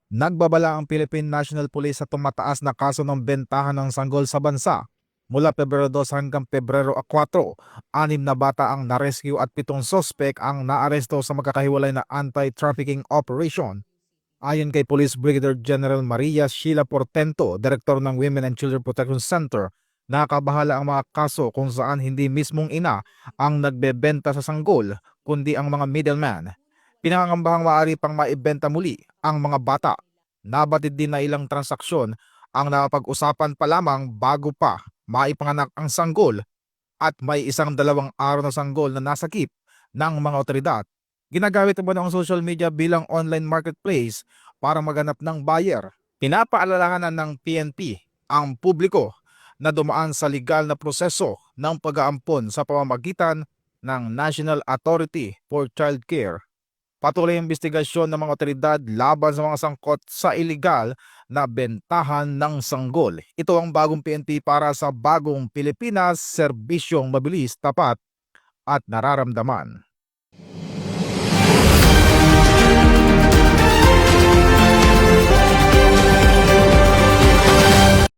Nagbabala ang Philippine National Police sa tumataas na kaso ng bentahan ng sanggol sa bansa. Mula Pebrero 2 hanggang Pebrero 4, 6 na bata ang narescue at 7 sospek ang naaresto sa magkakahiwalay na anti-trafficking operation. Ayon kay Police Brigadier General Maria Sheila Portento, Direktor ng Women and Children Protection Center, nakabahala ang mga kaso kung saan hindi mismong ina ang nagbebenta sa sanggol, kundi ang mga middleman. Pinangangambahang maaari pang maibenta muli ang mga bata. Nabatid din na ilang transaksyon ang napag-usapan pa lamang bago pa maipanganak ang sanggol at may isang 2 araw na sanggol na nasakip ng mga otoridad. Ginagamit naman ang social media bilang online marketplace para maghanap ng buyer. Pinapaalalahanan ng PNP ang publiko na dumaan sa legal na proseso ng pag-aampon sa pamamagitan ng National Authority for Child Care. Patuloy ang investigasyon ng mga otoridad laban sa mga sangkot sa iligal na bentahan ng sanggol. Ito ang bagong PNP para sa bagong Pilipinas, serbisyong mabilis, tapat at nararamdaman.